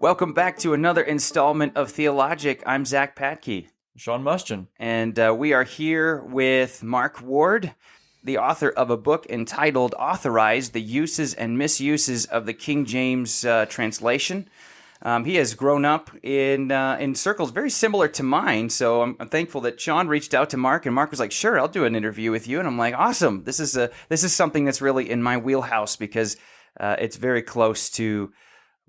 Welcome back to another installment of Theologic. I'm Zach Patke. Sean Mustian. And we are here with Mark Ward, the author of a book entitled Authorized, The Uses and Misuses of the King James Translation. He has grown up in circles very similar to mine, so I'm thankful that Sean reached out to Mark, and Mark was like, "Sure, I'll do an interview with you." And I'm like, "Awesome! This is something that's really in my wheelhouse because it's very close to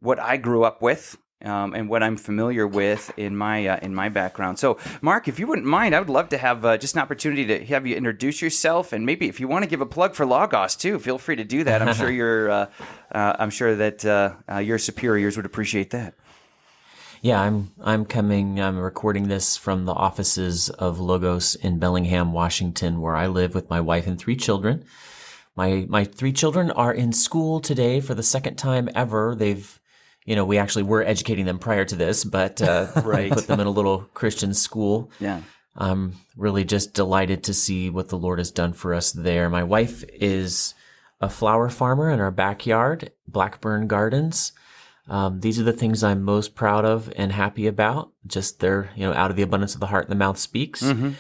what I grew up with and what I'm familiar with in my background." So, Mark, if you wouldn't mind, I would love to have just an opportunity to have you introduce yourself, and maybe if you want to give a plug for Logos too, feel free to do that. I'm sure I'm sure that your superiors would appreciate that. Yeah, I'm recording this from the offices of Logos in Bellingham, Washington, where I live with my wife and 3 children. My 3 children are in school today for the second time ever. We actually were educating them prior to this, but Right. put them in a little Christian school. Yeah. I'm really just delighted to see what the Lord has done for us there. My wife is a flower farmer in our backyard, Blackburn Gardens. These are the things I'm most proud of and happy about. Just they're, out of the abundance of the heart, the mouth speaks. Mm-hmm.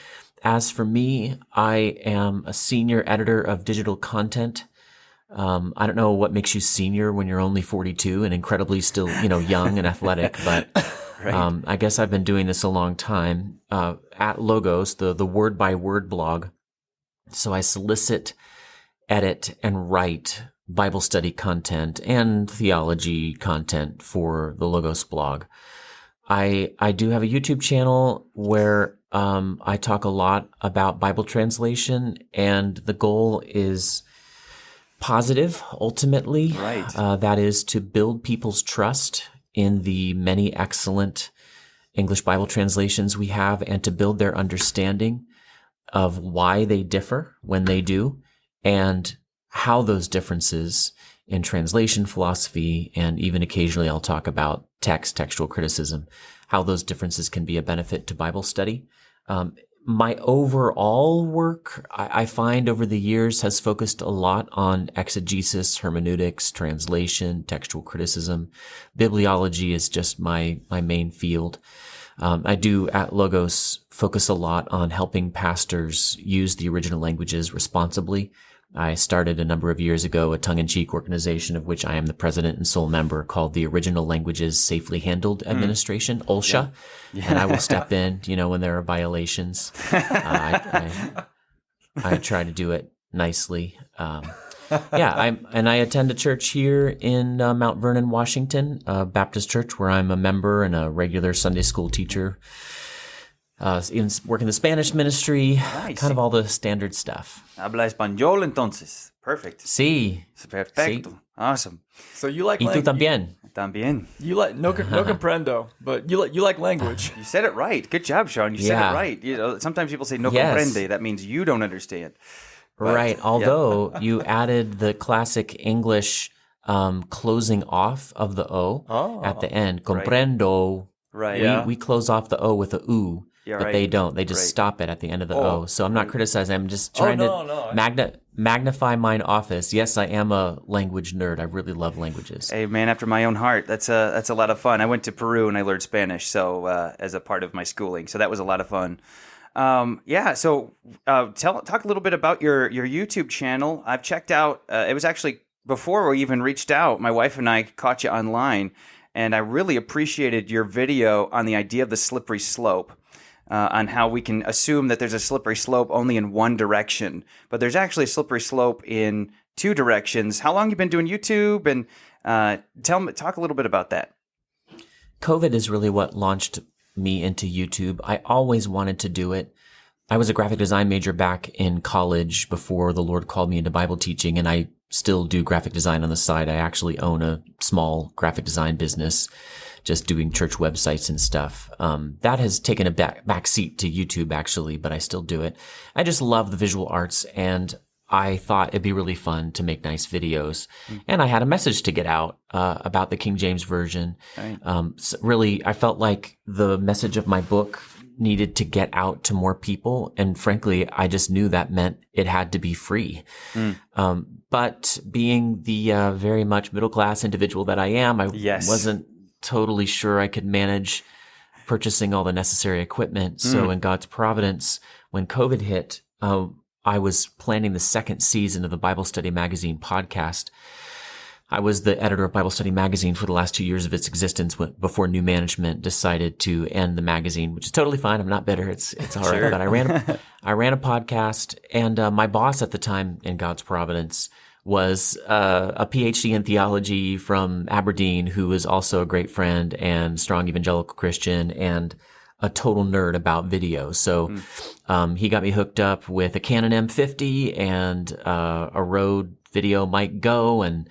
As for me, I am a senior editor of digital content. I don't know what makes you senior when you're only 42 and incredibly still, young and athletic, but Right. I guess I've been doing this a long time. At Logos, the word by word blog. So I solicit, edit, and write Bible study content and theology content for the Logos blog. I do have a YouTube channel where I talk a lot about Bible translation, and the goal is positive, ultimately. Right. That is to build people's trust in the many excellent English Bible translations we have, and to build their understanding of why they differ when they do, and how those differences in translation philosophy, and even occasionally I'll talk about textual criticism, how those differences can be a benefit to Bible study. My overall work, I find over the years, has focused a lot on exegesis, hermeneutics, translation, textual criticism. Bibliology is just my main field. I do at Logos focus a lot on helping pastors use the original languages responsibly. I started a number of years ago a tongue-in-cheek organization of which I am the president and sole member, called the Original Languages Safely Handled Administration, OLSHA. Yeah. And I will step in, when there are violations. I try to do it nicely. I attend a church here in Mount Vernon, Washington, a Baptist church where I'm a member and a regular Sunday school teacher. Work in the Spanish ministry, Nice. kind of all the standard stuff. Habla español entonces. Perfect. Sí. Perfecto. Sí. Awesome. So you like Y tú también. También. You like no comprendo, but you like language. You said it right. Good job, Sean. You said Yeah. it right. Sometimes people say no Yes. comprende. That means you don't understand. But, Right. Although you added the classic English closing off of the O at the end. Comprendo. Right. Yeah. We close off the O with a U. Yeah, but right. they don't. They just Right. stop it at the end of the Oh, O. So I'm not criticizing. I'm just Oh, trying no. to magnify mine office. Yes, I am a language nerd. I really love languages. Hey, man, after my own heart. That's a lot of fun. I went to Peru and I learned Spanish, so as a part of my schooling. So that was a lot of fun. So talk a little bit about your YouTube channel. I've checked out. It was actually before we even reached out. My wife and I caught you online, and I really appreciated your video on the idea of the slippery slope. On how we can assume that there's a slippery slope only in one direction, but there's actually a slippery slope in 2 directions. How long you been doing YouTube, and talk a little bit about that. COVID is really what launched me into YouTube. I always wanted to do it. I was a graphic design major back in college before the Lord called me into Bible teaching, and I still do graphic design on the side. I actually own a small graphic design business, just doing church websites and stuff. That has taken a back seat to YouTube, actually, but I still do it. I just love the visual arts, and I thought it'd be really fun to make nice videos. And I had a message to get out about the King James Version. Right. So really, I felt like the message of my book needed to get out to more people. And frankly, I just knew that meant it had to be free. But being the very much middle-class individual that I am, I wasn't totally sure I could manage purchasing all the necessary equipment. So in God's providence, when COVID hit, I was planning the second season of the Bible Study Magazine podcast. I was the editor of Bible Study Magazine for the last 2 years of its existence before new management decided to end the magazine, which is totally fine. I'm not bitter. It's all right. Sure. But I ran a podcast, and my boss at the time, in God's providence, was a PhD in theology from Aberdeen, who was also a great friend and strong evangelical Christian and a total nerd about video. So he got me hooked up with a Canon M50 and a Rode Video Mic Go and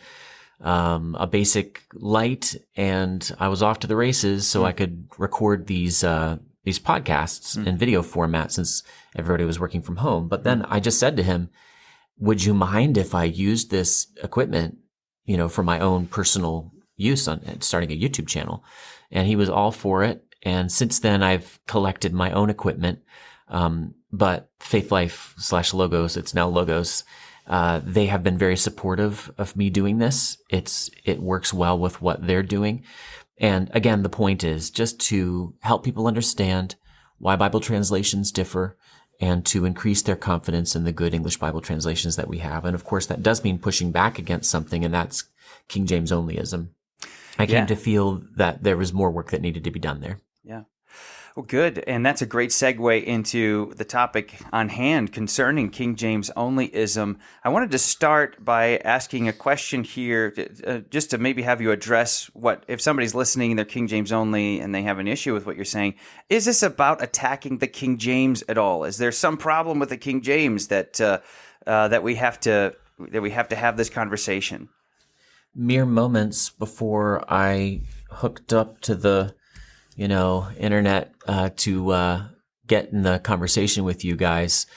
a basic light, and I was off to the races so I could record these podcasts in video format since everybody was working from home. But then I just said to him, would you mind if I used this equipment, for my own personal use on starting a YouTube channel? And he was all for it. And since then, I've collected my own equipment. But Faith Life / Logos, it's now Logos. They have been very supportive of me doing this. It works well with what they're doing. And again, the point is just to help people understand why Bible translations differ and to increase their confidence in the good English Bible translations that we have. And of course, that does mean pushing back against something, and that's King James Onlyism. I came to feel that there was more work that needed to be done there. Yeah. Well, good. And that's a great segue into the topic on hand concerning King James Onlyism. I wanted to start by asking a question here, just to maybe have you address if somebody's listening, they're King James only, and they have an issue with what you're saying. Is this about attacking the King James at all? Is there some problem with the King James that we have to have this conversation? Mere moments before I hooked up to the internet to get in the conversation with you guys,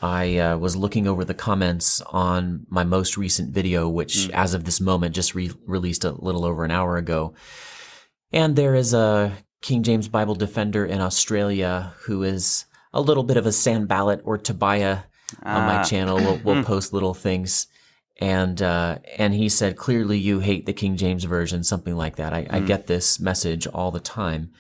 I was looking over the comments on my most recent video, which as of this moment just released a little over an hour ago. And there is a King James Bible defender in Australia who is a little bit of a Sanballat or Tobiah on my channel. We'll post little things. And he said, clearly you hate the King James Version, something like that. I get this message all the time.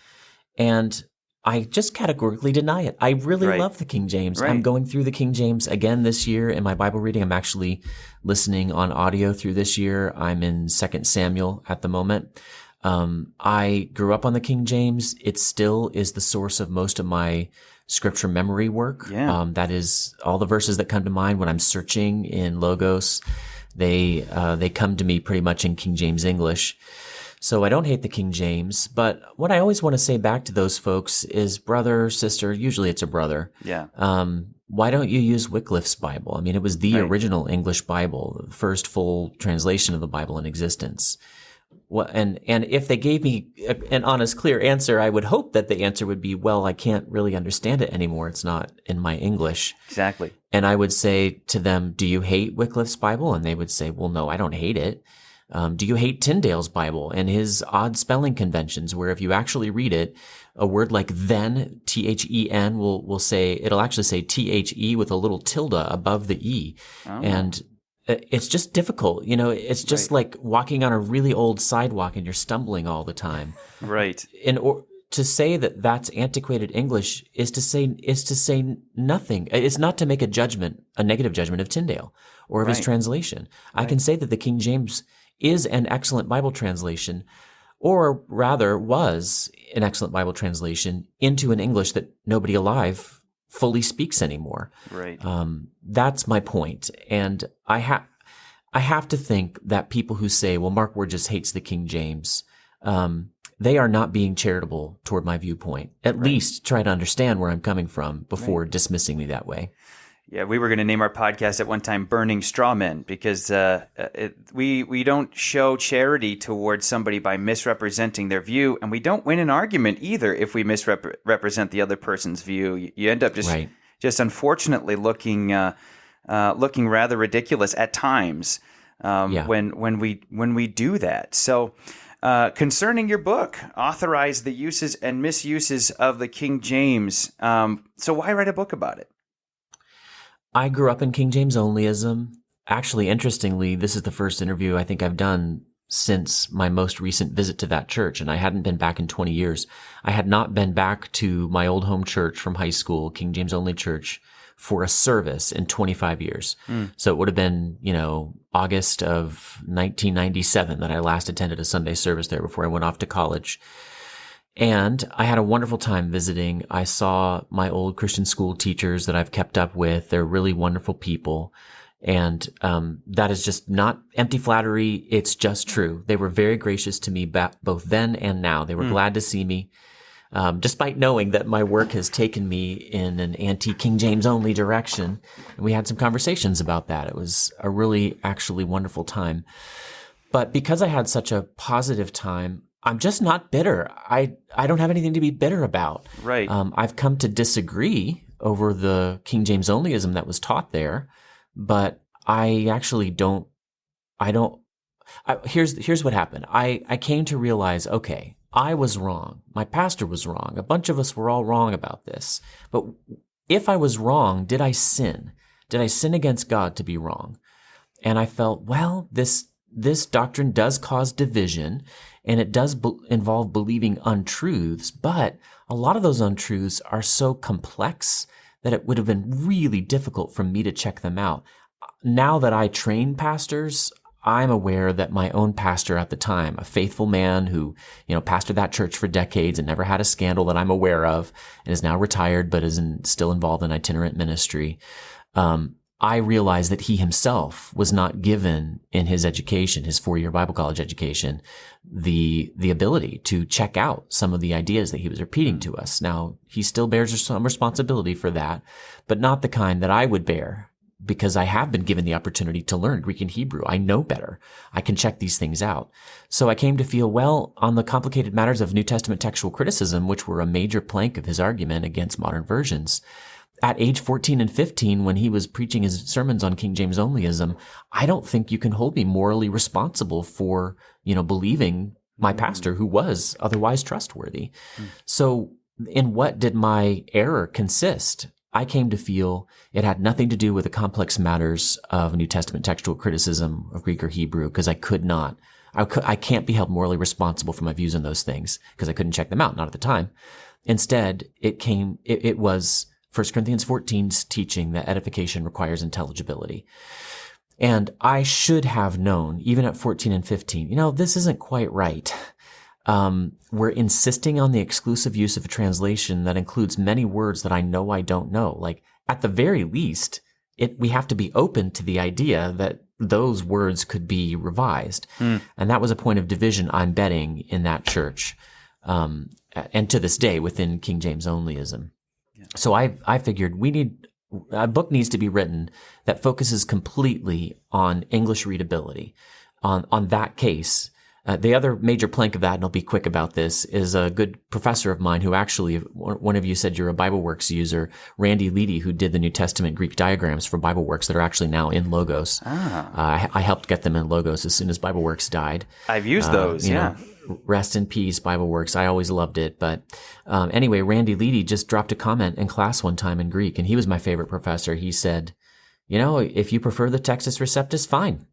And I just categorically deny it. I really love the King James. Right. I'm going through the King James again this year in my Bible reading. I'm actually listening on audio through this year. I'm in 2 Samuel at the moment. I grew up on the King James. It still is the source of most of my scripture memory work. Yeah. That is all the verses that come to mind when I'm searching in Logos. They come to me pretty much in King James English. So I don't hate the King James, but what I always want to say back to those folks is, brother, sister, usually it's a brother. Yeah. Why don't you use Wycliffe's Bible? I mean, it was the original English Bible, the first full translation of the Bible in existence. And if they gave me an honest, clear answer, I would hope that the answer would be, well, I can't really understand it anymore. It's not in my English. Exactly. And I would say to them, do you hate Wycliffe's Bible? And they would say, well, no, I don't hate it. Do you hate Tyndale's Bible and his odd spelling conventions, where if you actually read it, a word like then, T-H-E-N, it'll actually say T-H-E with a little tilde above the E. Oh. And it's just difficult. It's just like walking on a really old sidewalk and you're stumbling all the time. Right. To say that that's antiquated English is to say nothing. It's not to make a negative judgment of Tyndale or of his translation. I can say that the King James is an excellent Bible translation, or rather was an excellent Bible translation into an English that nobody alive fully speaks anymore. Right. That's my point. And I have to think that people who say, well, Mark Ward just hates the King James, they are not being charitable toward my viewpoint. At least try to understand where I'm coming from before dismissing me that way. Yeah, we were going to name our podcast at one time "Burning Straw Men" because we don't show charity towards somebody by misrepresenting their view, and we don't win an argument either if we misrepresent the other person's view. You end up just unfortunately looking rather ridiculous at times when we do that. So. Concerning your book, Authorize the Uses and Misuses of the King James. So why write a book about it? I grew up in King James Onlyism. Actually, interestingly, this is the first interview I think I've done since my most recent visit to that church, and I hadn't been back in 20 years. I had not been back to my old home church from high school, King James Only Church, for a service in 25 years. So it would have been, August of 1997 that I last attended a Sunday service there before I went off to college. And I had a wonderful time visiting. I saw my old Christian school teachers that I've kept up with. They're really wonderful people. And that is just not empty flattery. It's just true. They were very gracious to me both then and now. They were glad to see me, despite knowing that my work has taken me in an anti-King James only direction. And we had some conversations about that. It was a really actually wonderful time. But because I had such a positive time, I'm just not bitter. I don't have anything to be bitter about. Right. I've come to disagree over the King James Onlyism that was taught there. But I actually don't, here's what happened. I came to realize, okay, I was wrong. My pastor was wrong. A bunch of us were all wrong about this. But if I was wrong, did I sin? Did I sin against God to be wrong? And I felt, well, this doctrine does cause division, and it does involve believing untruths, but a lot of those untruths are so complex that it would have been really difficult for me to check them out. Now that I train pastors, I'm aware that my own pastor at the time, a faithful man who, pastored that church for decades and never had a scandal that I'm aware of, and is now retired but is still involved in itinerant ministry, I realized that he himself was not given in his education, his 4-year Bible college education, the ability to check out some of the ideas that he was repeating to us. Now, he still bears some responsibility for that, but not the kind that I would bear, because I have been given the opportunity to learn Greek and Hebrew. I know better. I can check these things out. So I came to feel, well, on the complicated matters of New Testament textual criticism, which were a major plank of his argument against modern versions, at age 14 and 15, when he was preaching his sermons on King James Onlyism, I don't think you can hold me morally responsible for, believing my pastor, who was otherwise trustworthy. So in what did my error consist? I came to feel it had nothing to do with the complex matters of New Testament textual criticism of Greek or Hebrew, because I can't be held morally responsible for my views on those things, because I couldn't check them out, not at the time. Instead, it was 1 Corinthians 14's teaching that edification requires intelligibility. And I should have known, even at 14 and 15, this isn't quite right. We're insisting on the exclusive use of a translation that includes many words that I know I don't know. Like, at the very least, we have to be open to the idea that those words could be revised. And that was a point of division, I'm betting, in that church. And to this day, within King James Onlyism. So I figured a book needs to be written that focuses completely on English readability. On that case, the other major plank of that, and I'll be quick about this, is a good professor of mine who actually, one of you said you're a BibleWorks user, Randy Leedy, who did the New Testament Greek diagrams for BibleWorks that are actually now in Logos. I helped get them in Logos as soon as BibleWorks died. I've used those, yeah. Rest in peace, BibleWorks. I always loved it. But anyway, Randy Leedy just dropped a comment in class one time in Greek, and he was my favorite professor. He said, if you prefer the Textus Receptus, fine.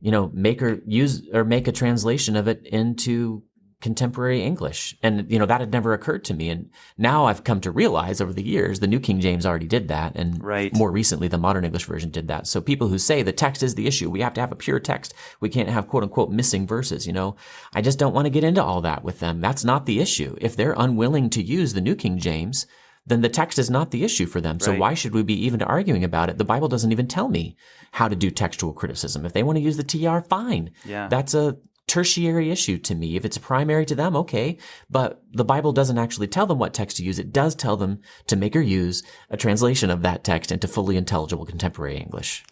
Make a translation of it into contemporary English. And, that had never occurred to me. And now I've come to realize over the years, the New King James already did that. And more recently, the modern English version did that. So people who say the text is the issue, we have to have a pure text. We can't have quote unquote missing verses. I just don't want to get into all that with them. That's not the issue. If they're unwilling to use the New King James, then the text is not the issue for them. So why should we be even arguing about it? The Bible doesn't even tell me how to do textual criticism. If they want to use the TR, fine. Yeah. That's a tertiary issue to me. If it's primary to them, okay. But the Bible doesn't actually tell them what text to use. It does tell them to make or use a translation of that text into fully intelligible contemporary English.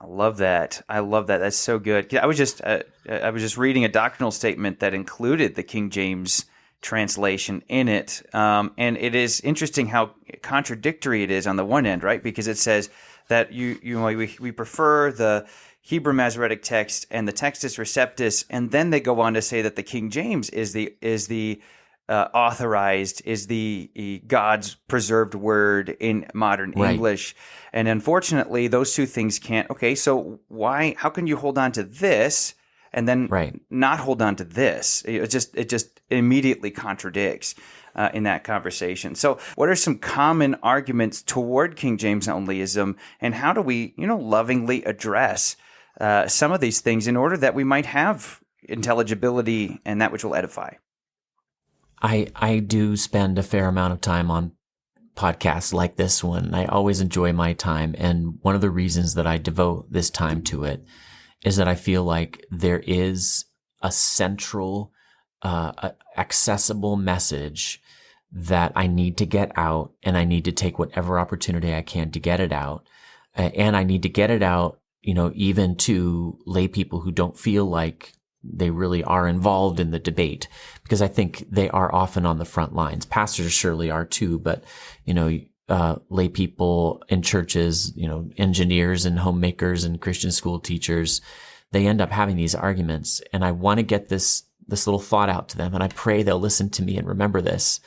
I love that. That's so good. I was just reading a doctrinal statement that included the King James translation in it. And it is interesting how contradictory it is on the one end, right? Because it says that we prefer the Hebrew Masoretic text and the Textus Receptus, and then they go on to say that the King James is the authorized, is the God's preserved word in modern English. And unfortunately, those two things can't. Okay, so how can you hold on to this and then Right. not hold on to this. It just immediately contradicts in that conversation. So what are some common arguments toward King James onlyism, and how do we, lovingly address some of these things in order that we might have intelligibility and that which will edify? I do spend a fair amount of time on podcasts like this one. I always enjoy my time. And one of the reasons that I devote this time to it is that I feel like there is a central, accessible message that I need to get out, and I need to take whatever opportunity I can to get it out. And I need to get it out, even to lay people who don't feel like they really are involved in the debate, because I think they are often on the front lines. Pastors surely are too, but, lay people in churches, engineers and homemakers and Christian school teachers, they end up having these arguments. And I want to get this little thought out to them. And I pray they'll listen to me and remember this.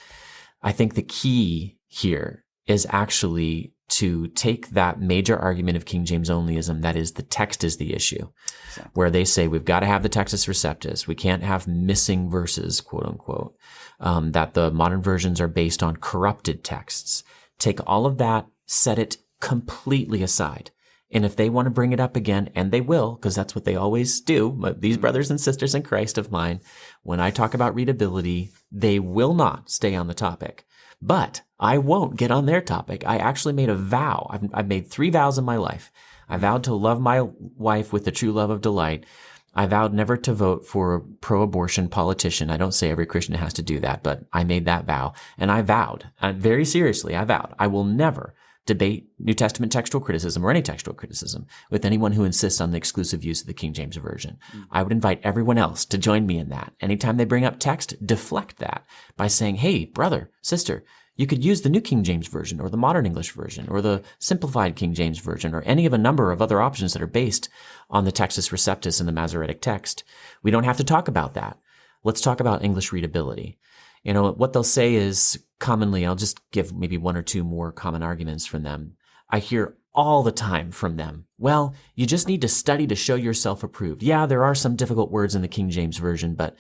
I think the key here is actually to take that major argument of King James onlyism, that is, the text is the issue, exactly, where they say we've got to have the Textus Receptus, we can't have missing verses, quote unquote, that the modern versions are based on corrupted texts. Take all of that, set it completely aside. And if they want to bring it up again, and they will, because that's what they always do, these brothers and sisters in Christ of mine, when I talk about readability, they will not stay on the topic. But I won't get on their topic. I actually made a vow. I've made 3 vows in my life. I vowed to love my wife with the true love of delight. I vowed never to vote for a pro-abortion politician. I don't say every Christian has to do that, but I made that vow. And I vowed, very seriously, I vowed, I will never debate New Testament textual criticism or any textual criticism with anyone who insists on the exclusive use of the King James Version. I would invite everyone else to join me in that. Anytime they bring up text, deflect that by saying, hey, brother, sister, you could use the New King James Version or the Modern English Version or the Simplified King James Version or any of a number of other options that are based on the Textus Receptus and the Masoretic text. We don't have to talk about that. Let's talk about English readability. What they'll say is commonly, I'll just give maybe 1 or 2 more common arguments from them. I hear all the time from them, well, you just need to study to show yourself approved. Yeah, there are some difficult words in the King James Version, but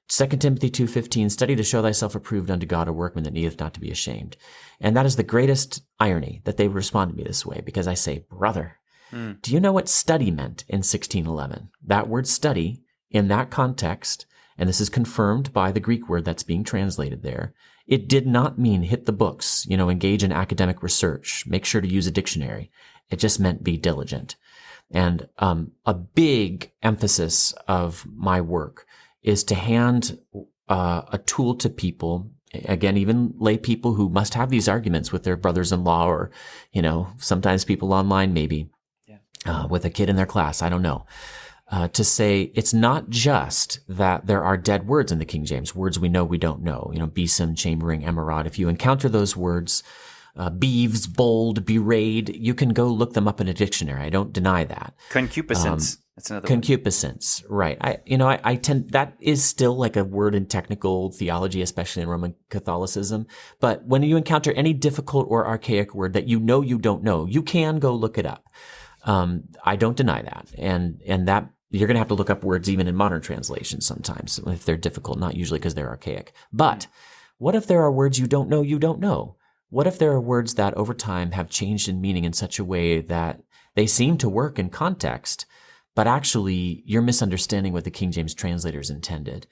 2 Timothy 2:15, study to show thyself approved unto God, a workman that needeth not to be ashamed. And that is the greatest irony that they respond to me this way, because I say, brother, do you know what study meant in 1611? That word study in that context, and this is confirmed by the Greek word that's being translated there, it did not mean hit the books, engage in academic research, make sure to use a dictionary. It just meant be diligent. And a big emphasis of my work is to hand a tool to people, again, even lay people who must have these arguments with their brothers-in-law or, sometimes people online maybe, with a kid in their class, I don't know. To say it's not just that there are dead words in the King James, words we know we don't know, besom, chambering, emerald. If you encounter those words, beeves, bold, bewrayed, you can go look them up in a dictionary. I don't deny that. Concupiscence. That's another concupiscence, right. I tend, that is still like a word in technical theology, especially in Roman Catholicism. But when you encounter any difficult or archaic word that you don't know, you can go look it up. I don't deny that. And that you're going to have to look up words even in modern translations sometimes if they're difficult, not usually because they're archaic. But what if there are words you don't know? What if there are words that over time have changed in meaning in such a way that they seem to work in context, but actually you're misunderstanding what the King James translators intended?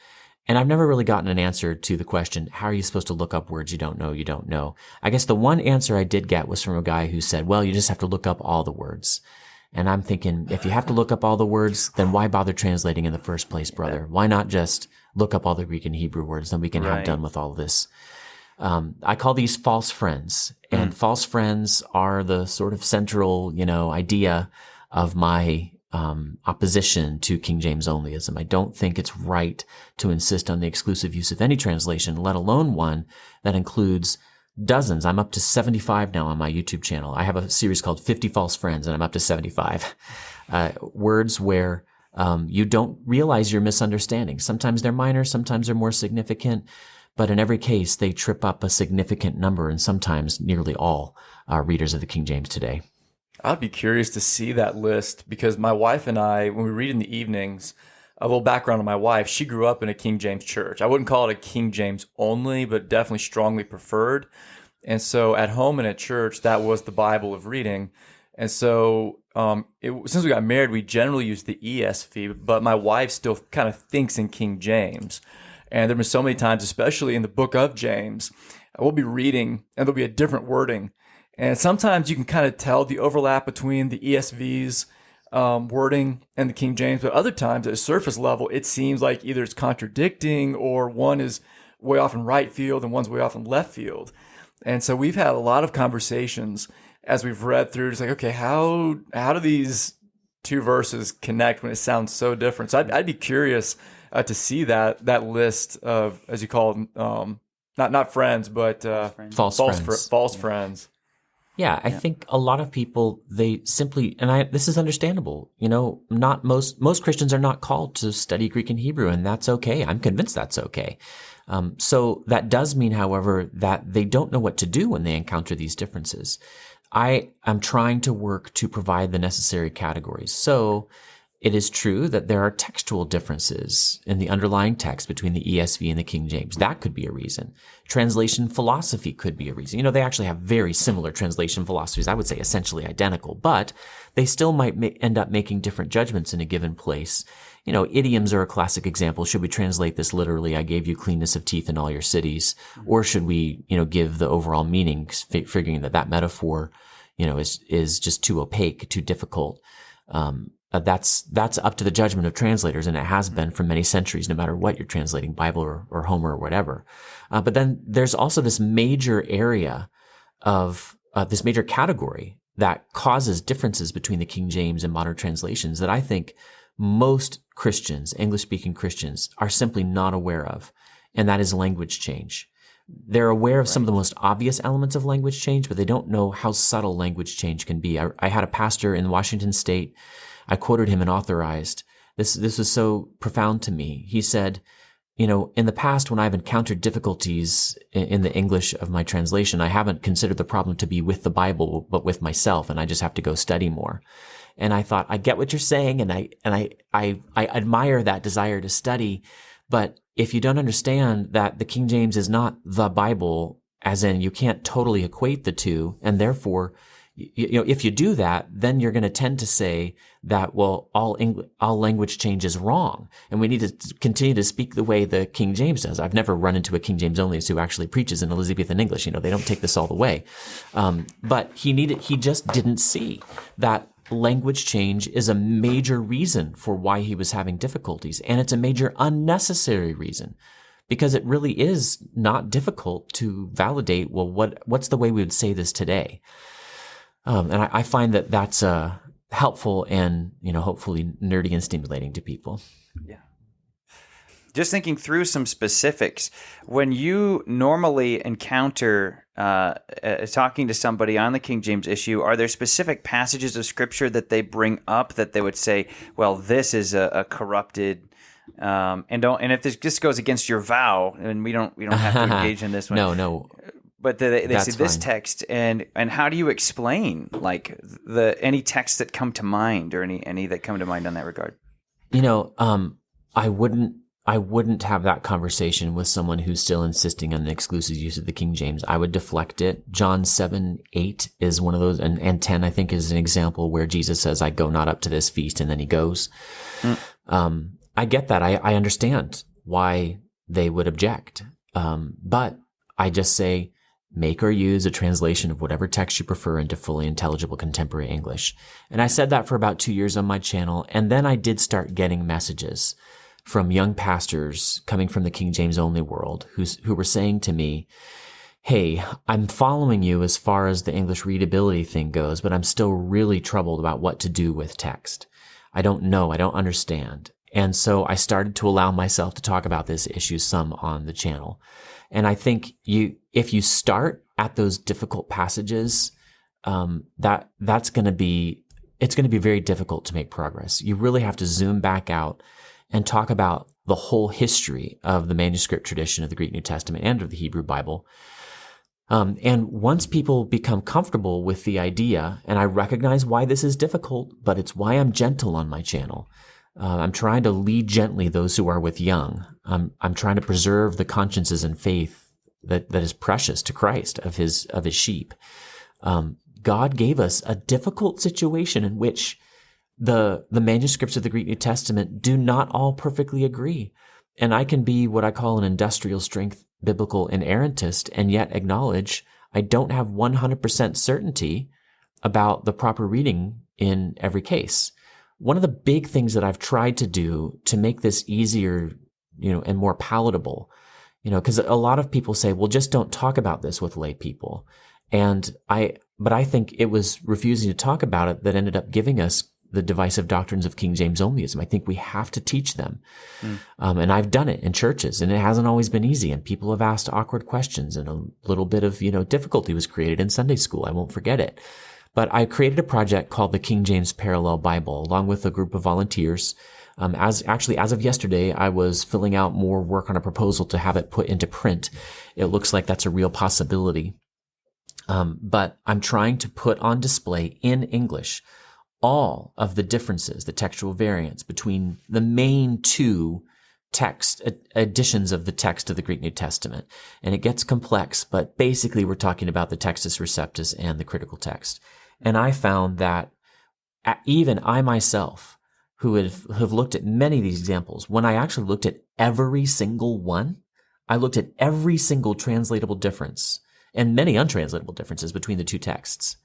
And I've never really gotten an answer to the question, how are you supposed to look up words you don't know? I guess the one answer I did get was from a guy who said, well, you just have to look up all the words. And I'm thinking, if you have to look up all the words, then why bother translating in the first place, brother? Why not just look up all the Greek and Hebrew words? Then we can have done with all of this. I call these false friends. And false friends are the sort of central, idea of my opposition to King James onlyism. I don't think it's right to insist on the exclusive use of any translation, let alone one that includes dozens. I'm up to 75 now on my YouTube channel. I have a series called 50 False Friends, and I'm up to 75. Words where you don't realize you're misunderstanding. Sometimes they're minor, sometimes they're more significant, but in every case, they trip up a significant number, and sometimes nearly all readers of the King James today. I'd be curious to see that list, because my wife and I, when we read in the evenings, a little background on my wife. She grew up in a King James church. I wouldn't call it a King James only, but definitely strongly preferred. And so at home and at church, that was the Bible of reading. And so since we got married, we generally use the ESV, but my wife still kind of thinks in King James. And there have been so many times, especially in the book of James, we'll be reading and there'll be a different wording. And sometimes you can kind of tell the overlap between the ESV's wording and the King James, but other times at a surface level, it seems like either it's contradicting or one is way off in right field and one's way off in left field. And so we've had a lot of conversations as we've read through, just like, okay, how do these two verses connect when it sounds so different? So I'd be curious to see that list of, as you call them, not friends, but false friends. Yeah, I think a lot of people, they simply, this is understandable. Not most Christians are not called to study Greek and Hebrew, and that's okay. I'm convinced that's okay. So that does mean, however, that they don't know what to do when they encounter these differences. I am trying to work to provide the necessary categories. So it is true that there are textual differences in the underlying text between the ESV and the King James. That could be a reason. Translation philosophy could be a reason. They actually have very similar translation philosophies. I would say essentially identical, but they still might end up making different judgments in a given place. Idioms are a classic example. Should we translate this literally, I gave you cleanness of teeth in all your cities? Or should we, give the overall meaning, figuring that metaphor, is just too opaque, too difficult? That's up to the judgment of translators, and it has been for many centuries, no matter what you're translating, Bible or Homer or whatever. But then there's also this major area of this major category that causes differences between the King James and modern translations that I think most Christians, English-speaking Christians, are simply not aware of, and that is language change. They're aware of some of the most obvious elements of language change, but they don't know how subtle language change can be. I had a pastor in Washington State. I quoted him in Authorized. This was so profound to me. He said, in the past, when I've encountered difficulties in the English of my translation, I haven't considered the problem to be with the Bible, but with myself, and I just have to go study more. And I thought, I get what you're saying, and I admire that desire to study, but if you don't understand that the King James is not the Bible, as in you can't totally equate the two, and therefore, if you do that, then you're going to tend to say that, well, all language change is wrong, and we need to continue to speak the way the King James does. I've never run into a King James Onlyist who actually preaches in Elizabethan English. They don't take this all the way. But he just didn't see that language change is a major reason for why he was having difficulties, and it's a major unnecessary reason, because it really is not difficult to validate, well, what's the way we would say this today? And I find that that's helpful and, hopefully nerdy and stimulating to people. Yeah. Just thinking through some specifics, when you normally encounter talking to somebody on the King James issue, are there specific passages of Scripture that they bring up that they would say, well, this is a corrupted, and if this just goes against your vow, and we don't have to engage in this one. No. But they say this text, and how do you explain any texts that come to mind, or any that come to mind on that regard? I wouldn't have that conversation with someone who's still insisting on the exclusive use of the King James. I would deflect it. John 7:8 is one of those, and 10, I think, is an example where Jesus says, I go not up to this feast, and then he goes. I get that. I understand why they would object. But I just say, make or use a translation of whatever text you prefer into fully intelligible contemporary English. And I said that for about 2 years on my channel, and then I did start getting messages from young pastors coming from the King James only world who were saying to me, hey, I'm following you as far as the English readability thing goes, but I'm still really troubled about what to do with text. I don't know. I don't understand. And so I started to allow myself to talk about this issue some on the channel. And I think if you start at those difficult passages, it's going to be very difficult to make progress. You really have to zoom back out and talk about the whole history of the manuscript tradition of the Greek New Testament and of the Hebrew Bible. And once people become comfortable with the idea, and I recognize why this is difficult, but it's why I'm gentle on my channel, I'm trying to lead gently those who are with young. I'm trying to preserve the consciences and faith that is precious to Christ of his sheep. God gave us a difficult situation in which the manuscripts of the Greek New Testament do not all perfectly agree. And I can be what I call an industrial strength biblical inerrantist and yet acknowledge I don't have 100% certainty about the proper reading in every case. One of the big things that I've tried to do to make this easier, and more palatable, because a lot of people say, well, just don't talk about this with lay people. But I think it was refusing to talk about it that ended up giving us the divisive doctrines of King James Onlyism. I think we have to teach them. And I've done it in churches, and it hasn't always been easy. And people have asked awkward questions, and a little bit of, difficulty was created in Sunday school. I won't forget it. But I created a project called the King James Parallel Bible, along with a group of volunteers. As of yesterday, I was filling out more work on a proposal to have it put into print. It looks like that's a real possibility. But I'm trying to put on display in English all of the differences, the textual variants between the main two text editions of the text of the Greek New Testament. And it gets complex, but basically we're talking about the Textus Receptus and the critical text. And I found that even I myself, who have looked at many of these examples, when I actually looked at every single one, I looked at every single translatable difference and many untranslatable differences between the two texts.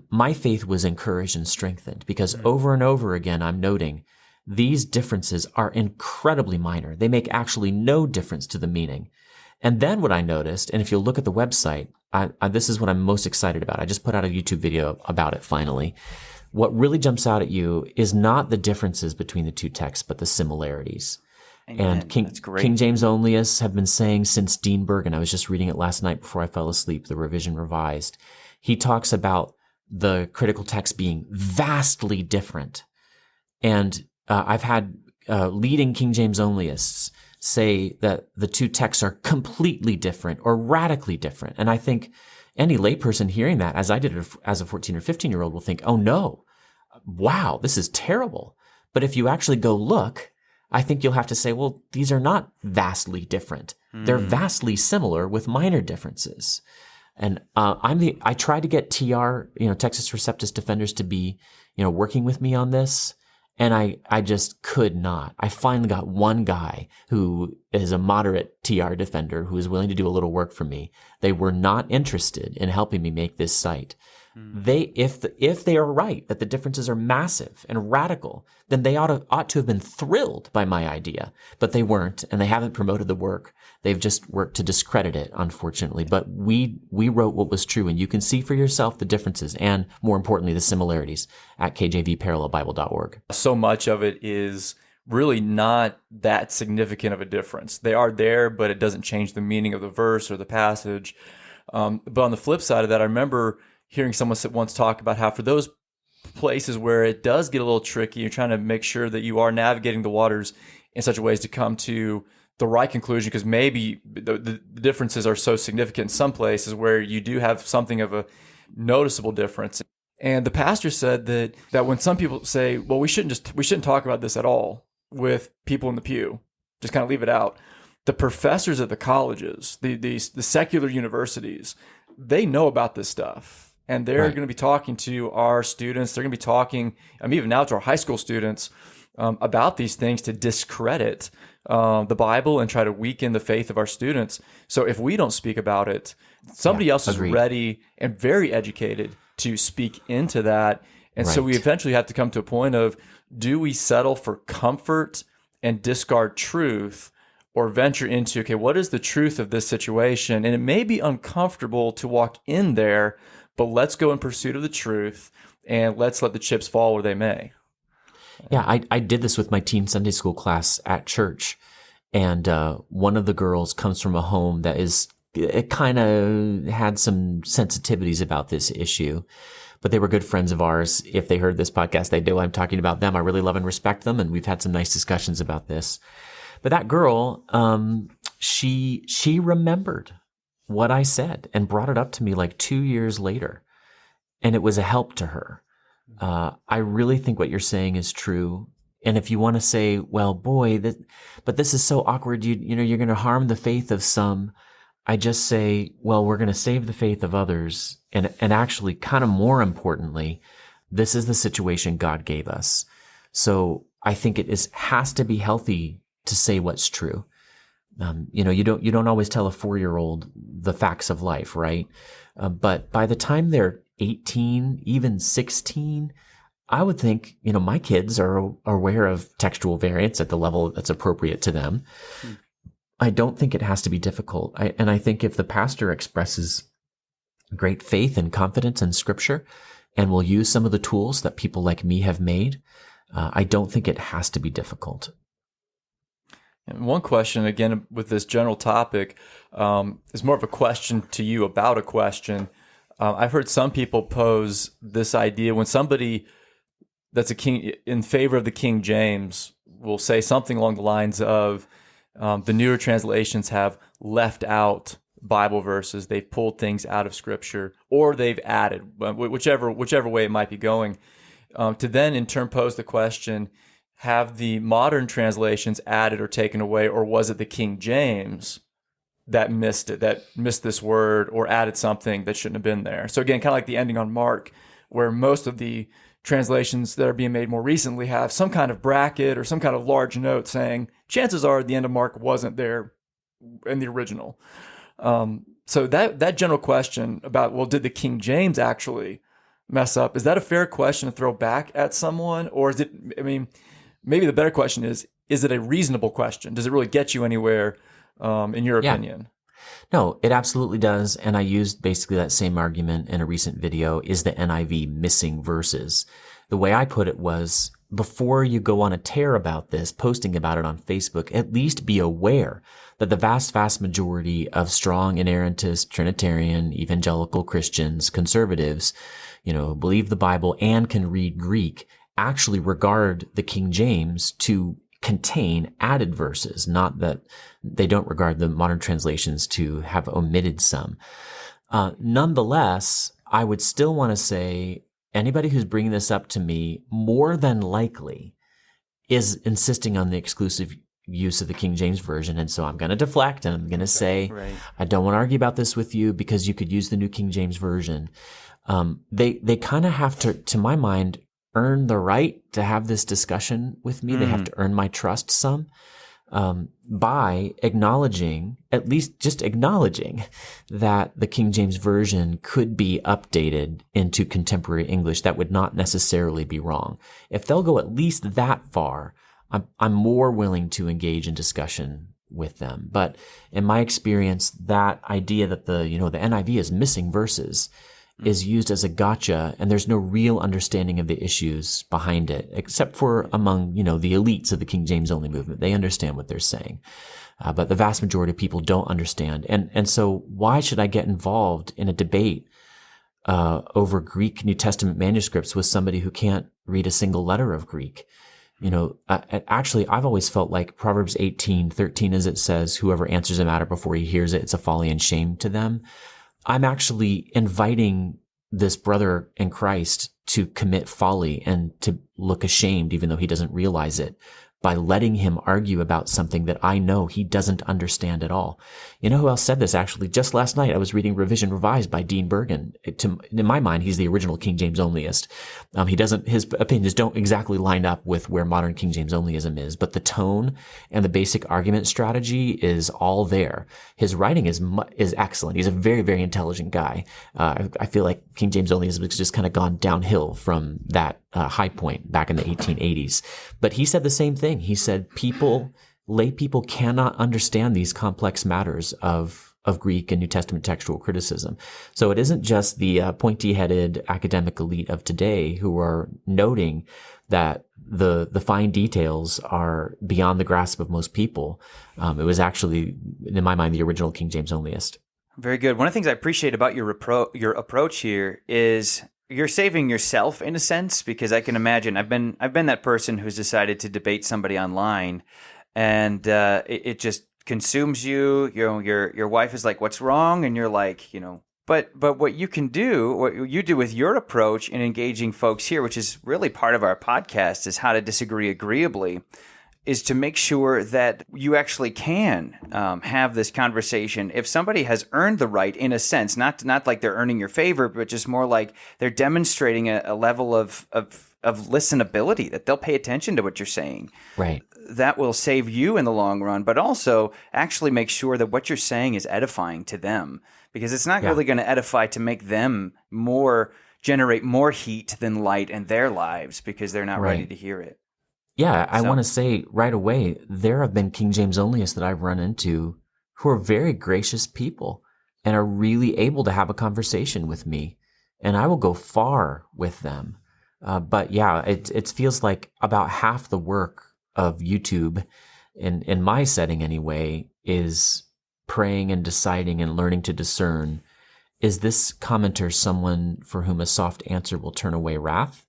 My faith was encouraged and strengthened because over and over again, I'm noting these differences are incredibly minor. They make actually no difference to the meaning. And then what I noticed, and if you'll look at the website, this is what I'm most excited about. I just put out a YouTube video about it finally. What really jumps out at you is not the differences between the two texts, but the similarities. Amen. And King James Onlyists have been saying since Deanberg, and I was just reading it last night before I fell asleep, the Revision Revised. He talks about the critical text being vastly different. And I've had leading King James Onlyists say that the two texts are completely different or radically different. And I think any layperson hearing that, as I did as a 14 or 15-year-old, will think, oh no, wow, this is terrible. But if you actually go look, I think you'll have to say, well, these are not vastly different. They're vastly similar with minor differences. And I tried to get TR, Textus Receptus defenders to be, working with me on this. And I just could not. I finally got one guy who is a moderate TR defender who is willing to do a little work for me. They were not interested in helping me make this site. If they are right that the differences are massive and radical, then they ought to have been thrilled by my idea. But they weren't, and they haven't promoted the work. They've just worked to discredit it, unfortunately. But we wrote what was true, and you can see for yourself the differences and, more importantly, the similarities at kjvparallelbible.org. So much of it is really not that significant of a difference. They are there, but it doesn't change the meaning of the verse or the passage. But on the flip side of that, I remember hearing someone once talk about how for those places where it does get a little tricky, you're trying to make sure that you are navigating the waters in such a way as to come to the right conclusion, because maybe the differences are so significant in some places where you do have something of a noticeable difference. And the pastor said that when some people say, well, we shouldn't talk about this at all with people in the pew, just kind of leave it out. The professors at the colleges, the secular universities, they know about this stuff. And they're going to be talking to our students. They're going to be talking, even now to our high school students, about these things to discredit the Bible and try to weaken the faith of our students. So if we don't speak about it, somebody else is ready and very educated to speak into that. And so we eventually have to come to a point of, do we settle for comfort and discard truth, or venture into, okay, what is the truth of this situation? And it may be uncomfortable to walk in there, but let's go in pursuit of the truth and let's let the chips fall where they may. Yeah, I did this with my teen Sunday school class at church. And one of the girls comes from a home that it kind of had some sensitivities about this issue. But they were good friends of ours. If they heard this podcast, they know I'm talking about them. I really love and respect them. And we've had some nice discussions about this. But that girl, she remembered what I said and brought it up to me like 2 years later. And it was a help to her. I really think what you're saying is true. And if you want to say, well, boy, but this is so awkward, you're going to harm the faith of some. I just say, well, we're going to save the faith of others. And actually, kind of more importantly, this is the situation God gave us. So I think has to be healthy to say what's true. You don't always tell a 4-year-old the facts of life, right? But by the time they're 18, even 16, I would think, my kids are aware of textual variants at the level that's appropriate to them. I don't think it has to be difficult. I think if the pastor expresses great faith and confidence in Scripture and will use some of the tools that people like me have made, I don't think it has to be difficult. And one question, again, with this general topic, is more of a question to you about a question. I've heard some people pose this idea when somebody that's in favor of the King James will say something along the lines of, the newer translations have left out Bible verses, they've pulled things out of Scripture, or they've added, whichever way it might be going, to then in turn pose the question, have the modern translations added or taken away, or was it the King James that missed this word or added something that shouldn't have been there? So again, kind of like the ending on Mark, where most of the translations that are being made more recently have some kind of bracket or some kind of large note saying, chances are the end of Mark wasn't there in the original. So that general question about, well, did the King James actually mess up? Is that a fair question to throw back at someone? Or is it, maybe the better question is it a reasonable question? Does it really get you anywhere, in your opinion? No, it absolutely does. And I used basically that same argument in a recent video. Is the NIV missing verses? The way I put it was, before you go on a tear about this, posting about it on Facebook, at least be aware that the vast, vast majority of strong inerrantist, Trinitarian, evangelical Christians, conservatives, who believe the Bible and can read Greek, actually regard the King James to contain added verses, not that they don't regard the modern translations to have omitted some. Nonetheless, I would still want to say anybody who's bringing this up to me more than likely is insisting on the exclusive use of the King James Version. And so I'm going to deflect and I'm going to say, right, I don't want to argue about this with you because you could use the New King James Version. They kind of have to my mind, earn the right to have this discussion with me. They have to earn my trust some, by acknowledging, at least just acknowledging, that the King James Version could be updated into contemporary English. That would not necessarily be wrong. If they'll go at least that far, I'm more willing to engage in discussion with them. But in my experience, that idea that the NIV is missing verses is used as a gotcha, and there's no real understanding of the issues behind it, except for among, the elites of the King James only movement. They understand what they're saying. But the vast majority of people don't understand. And so why should I get involved in a debate over Greek New Testament manuscripts with somebody who can't read a single letter of Greek? Actually, I've always felt like Proverbs 18:13, as it says, whoever answers a matter before he hears it, it's a folly and shame to them. I'm actually inviting this brother in Christ to commit folly and to look ashamed, even though he doesn't realize it, by letting him argue about something that I know he doesn't understand at all. You know who else said this? Actually, just last night, I was reading Revision Revised by Dean Bergen. In my mind, he's the original King James Onlyist. His opinions don't exactly line up with where modern King James Onlyism is, but the tone and the basic argument strategy is all there. His writing is excellent. He's a very, very intelligent guy. I feel like King James Onlyism has just kind of gone downhill from that high point back in the 1880s. But he said the same thing. He said lay people cannot understand these complex matters of Greek and New Testament textual criticism. So it isn't just the pointy-headed academic elite of today who are noting that the fine details are beyond the grasp of most people. It was actually, in my mind, the original King James Onlyist. Very good. One of the things I appreciate about your approach here is you're saving yourself in a sense, because I can imagine I've been that person who's decided to debate somebody online, and it just consumes you. Your wife is like, "What's wrong?" And you're like, But what you can do, what you do with your approach in engaging folks here, which is really part of our podcast, is how to disagree agreeably, is to make sure that you actually can have this conversation. If somebody has earned the right, in a sense, not like they're earning your favor, but just more like they're demonstrating a level of listenability, that they'll pay attention to what you're saying. Right. That will save you in the long run, but also actually make sure that what you're saying is edifying to them, because it's not really going to edify to make them generate more heat than light in their lives, because they're not ready to hear it. Yeah, I want to say right away, there have been King James Onlyists that I've run into who are very gracious people and are really able to have a conversation with me, and I will go far with them. But yeah, it feels like about half the work of YouTube, in my setting anyway, is praying and deciding and learning to discern, is this commenter someone for whom a soft answer will turn away wrath?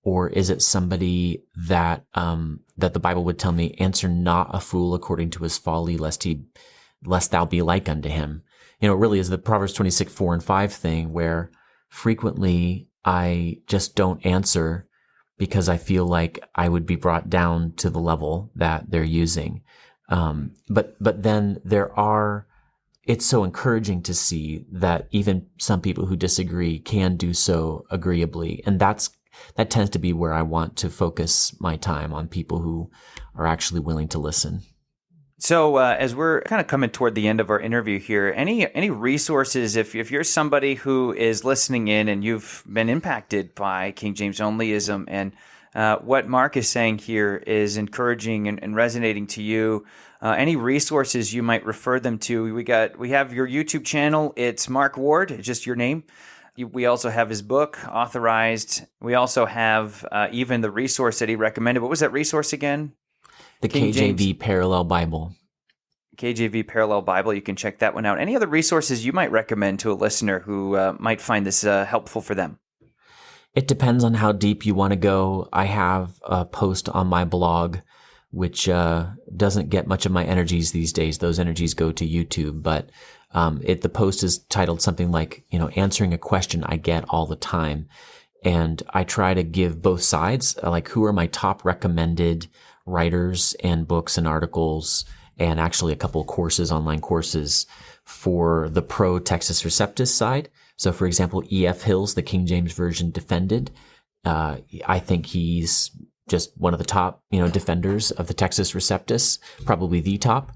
Or is it somebody that that the Bible would tell me, answer not a fool according to his folly, lest thou be like unto him? You know, it really is the Proverbs 26:4-5 thing, where frequently I just don't answer because I feel like I would be brought down to the level that they're using. But then it's so encouraging to see that even some people who disagree can do so agreeably. And that tends to be where I want to focus my time, on people who are actually willing to listen. So as we're kind of coming toward the end of our interview here, any resources, if you're somebody who is listening in and you've been impacted by King James Onlyism, and what Mark is saying here is encouraging and resonating to you, any resources you might refer them to? We have your YouTube channel. It's Mark Ward, just your name. We also have his book, Authorized. We also have even the resource that he recommended. What was that resource again? The KJV Parallel Bible. KJV Parallel Bible. You can check that one out. Any other resources you might recommend to a listener who might find this helpful for them? It depends on how deep you want to go. I have a post on my blog, which doesn't get much of my energies these days. Those energies go to YouTube, but the post is titled something like, answering a question I get all the time. And I try to give both sides, like who are my top recommended writers and books and articles, and actually a couple of courses, online courses for the pro Textus Receptus side. So for example, E.F. Hills, the King James Version Defended. I think he's just one of the top, defenders of the Textus Receptus, probably the top,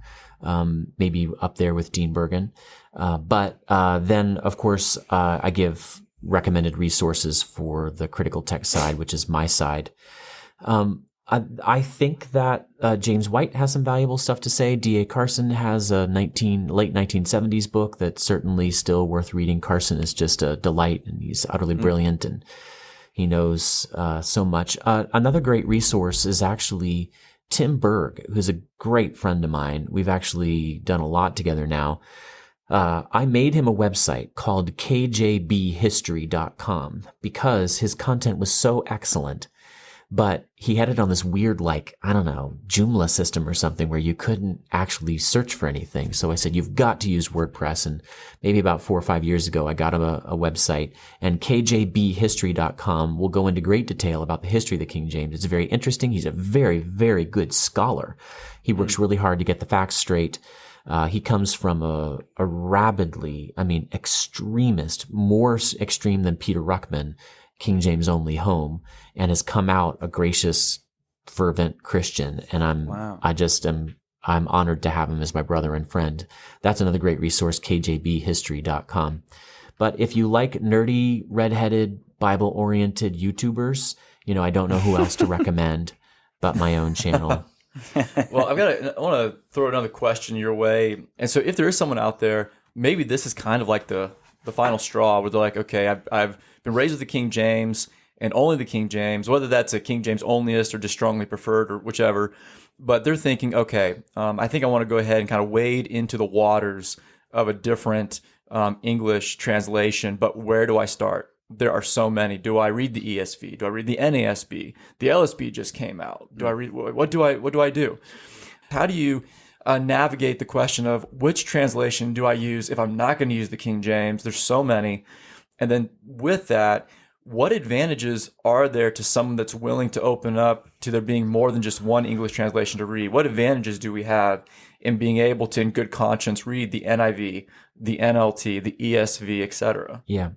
maybe up there with Dean Bergen. But then of course, I give recommended resources for the critical text side, which is my side. I think that James White has some valuable stuff to say. D.A. Carson has a late 1970s book that's certainly still worth reading. Carson is just a delight, and he's utterly brilliant, and he knows so much. Another great resource is actually Tim Berg, who's a great friend of mine. We've actually done a lot together now. I made him a website called kjbhistory.com because his content was so excellent. But he had it on this weird, Joomla system or something where you couldn't actually search for anything. So I said, you've got to use WordPress. And maybe about 4 or 5 years ago, I got him a website. And kjbhistory.com will go into great detail about the history of the King James. It's very interesting. He's a very, very good scholar. He works really hard to get the facts straight. He comes from a rabidly, extremist, more extreme than Peter Ruckman, King James only home, and has come out a gracious, fervent Christian. And I'm honored to have him as my brother and friend. That's another great resource, kjbhistory.com. But if you like nerdy, redheaded, Bible-oriented YouTubers, I don't know who else to recommend but my own channel. Well, I want to throw another question your way. And so if there is someone out there, maybe this is kind of like the final straw where they're like, okay, I've been raised with the King James and only the King James, whether that's a King James onlyist or just strongly preferred or whichever. But they're thinking, okay, I think I want to go ahead and kind of wade into the waters of a different English translation. But where do I start? There are so many. Do I read the ESV? Do I read the NASB? The LSB just came out. Do I read? What do I do? How do you navigate the question of which translation do I use if I'm not going to use the King James? There's so many. And then with that, what advantages are there to someone that's willing to open up to there being more than just one English translation to read? What advantages do we have in being able to, in good conscience, read the NIV, the NLT, the ESV, etc.? Yeah.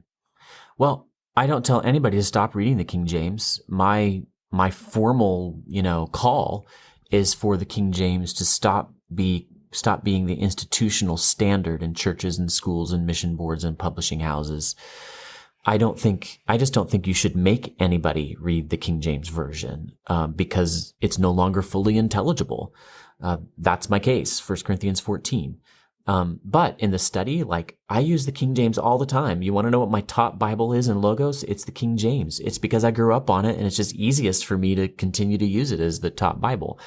Well, I don't tell anybody to stop reading the King James. My formal, call is for the King James to stop being the institutional standard in churches and schools and mission boards and publishing houses. I just don't think you should make anybody read the King James version, because it's no longer fully intelligible. That's my case, 1 Corinthians 14. But in the study, I use the King James all the time. You want to know what my top Bible is in Logos? It's the King James. It's because I grew up on it, and it's just easiest for me to continue to use it as the top Bible.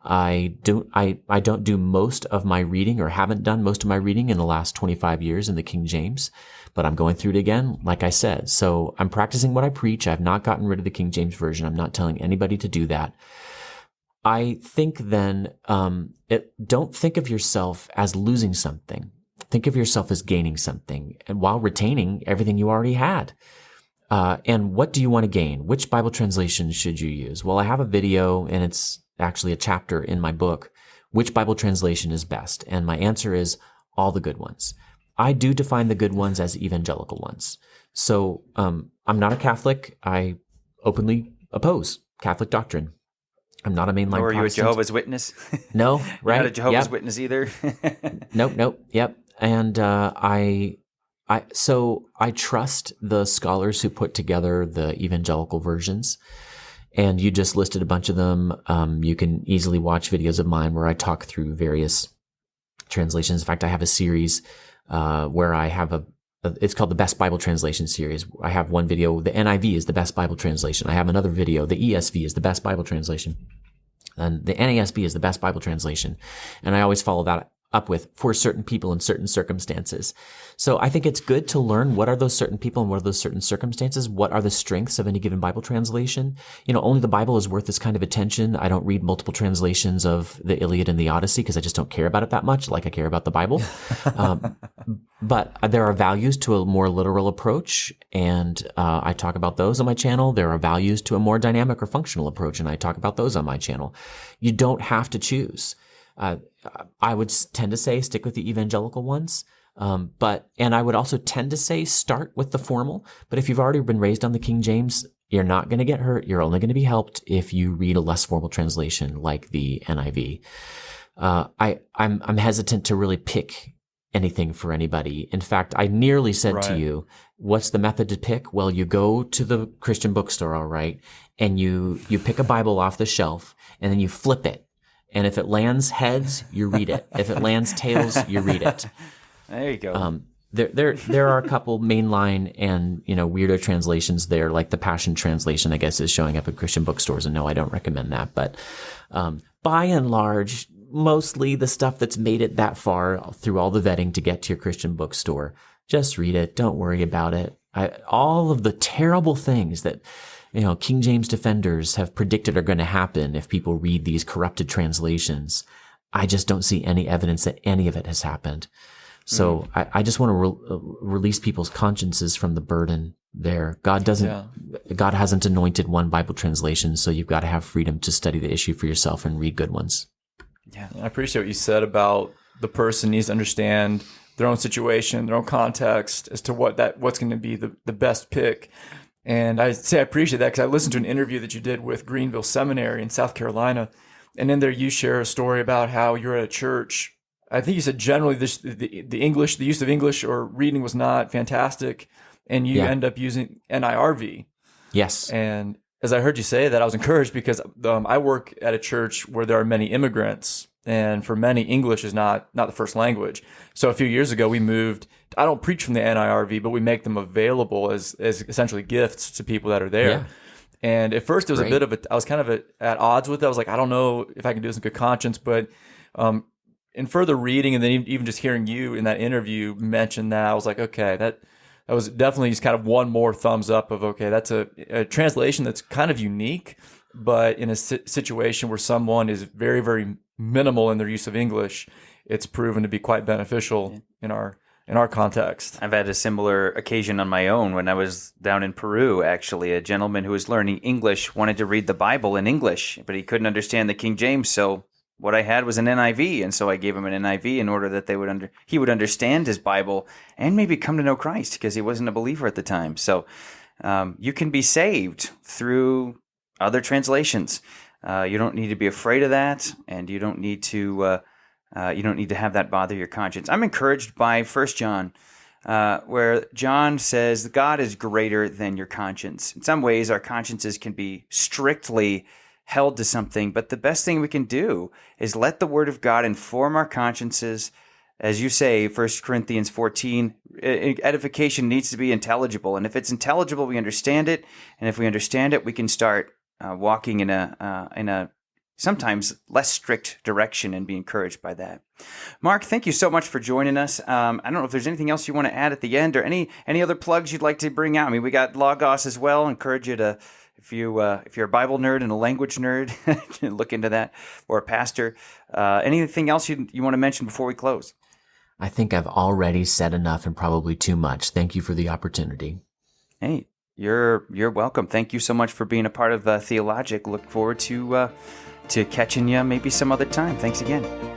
I don't do most of my reading, or haven't done most of my reading in the last 25 years in the King James, but I'm going through it again, like I said. So I'm practicing what I preach. I've not gotten rid of the King James version. I'm not telling anybody to do that. I think then, don't think of yourself as losing something. Think of yourself as gaining something, and while retaining everything you already had. And what do you want to gain? Which Bible translation should you use? Well, I have a video, and it's actually a chapter in my book, which Bible translation is best? And my answer is all the good ones. I do define the good ones as evangelical ones. So I'm not a Catholic. I openly oppose Catholic doctrine. I'm not a mainline Protestant. Or are you a Jehovah's Witness? No, right? You're not a Jehovah's Witness either? Nope. Yep. And so I trust the scholars who put together the evangelical versions. And you just listed a bunch of them. You can easily watch videos of mine where I talk through various translations. In fact, I have a series where I have it's called the Best Bible Translation series. I have one video, the NIV is the best Bible translation. I have another video, the ESV is the best Bible translation. And the NASB is the best Bible translation. And I always follow that up with for certain people in certain circumstances. So I think it's good to learn what are those certain people and what are those certain circumstances. What are the strengths of any given Bible translation? Only the Bible is worth this kind of attention. I don't read multiple translations of the Iliad and the Odyssey because I just don't care about it that much, like I care about the Bible. But there are values to a more literal approach, and I talk about those on my channel. There are values to a more dynamic or functional approach, and I talk about those on my channel. You don't have to choose. I would tend to say stick with the evangelical ones. And I would also tend to say start with the formal. But if you've already been raised on the King James, you're not going to get hurt. You're only going to be helped if you read a less formal translation like the NIV. I'm hesitant to really pick anything for anybody. In fact, I nearly said to you, what's the method to pick? Well, you go to the Christian bookstore, all right, and you pick a Bible off the shelf, and then you flip it. And if it lands heads, you read it. If it lands tails, you read it. There you go. There are a couple mainline and weirdo translations there, like the Passion Translation, I guess, is showing up at Christian bookstores. And no, I don't recommend that. But by and large, mostly the stuff that's made it that far through all the vetting to get to your Christian bookstore, just read it. Don't worry about it. All of the terrible things that King James defenders have predicted are going to happen if people read these corrupted translations, I just don't see any evidence that any of it has happened. So I just want to release people's consciences from the burden there. God hasn't anointed one Bible translation, so you've got to have freedom to study the issue for yourself and read good ones. Yeah, I appreciate what you said about the person needs to understand their own situation, their own context as to what's going to be the best pick. And I say I appreciate that because I listened to an interview that you did with Greenville Seminary in South Carolina. And in there you share a story about how you're at a church. I think you said generally the use of English or reading was not fantastic. And you end up using NIRV. Yes. And as I heard you say that, I was encouraged because I work at a church where there are many immigrants. And for many, English is not the first language. So a few years ago, we moved. I don't preach from the NIRV, but we make them available as essentially gifts to people that are there. Yeah. And at first, it was I was kind of at odds with it. I was like, I don't know if I can do this in good conscience. But in further reading, and then even just hearing you in that interview mention that, I was like, okay, that was definitely just kind of one more thumbs up of, okay, that's a translation that's kind of unique. but in a situation where someone is very, very minimal in their use of English, it's proven to be quite beneficial in our context. I've had a similar occasion on my own when I was down in Peru, actually. A gentleman who was learning English wanted to read the Bible in English, but he couldn't understand the King James, so what I had was an NIV, and so I gave him an NIV in order that he would understand his Bible and maybe come to know Christ, because he wasn't a believer at the time. So you can be saved through other translations. You don't need to be afraid of that, and you don't need to have that bother your conscience. I'm encouraged by 1 John, where John says God is greater than your conscience. In some ways, our consciences can be strictly held to something, but the best thing we can do is let the Word of God inform our consciences. As you say, 1 Corinthians 14, edification needs to be intelligible, and if it's intelligible, we understand it, and if we understand it, we can start walking in a sometimes less strict direction and be encouraged by that. Mark, thank you so much for joining us. I don't know if there's anything else you want to add at the end, or any other plugs you'd like to bring out. I mean, we got Logos as well. I encourage you to, if you're a Bible nerd and a language nerd, look into that, or a pastor. Anything else you want to mention before we close? I think I've already said enough and probably too much. Thank you for the opportunity. Hey, you're welcome. Thank you so much for being a part of Theologic. Look forward to catching you maybe some other time. Thanks again.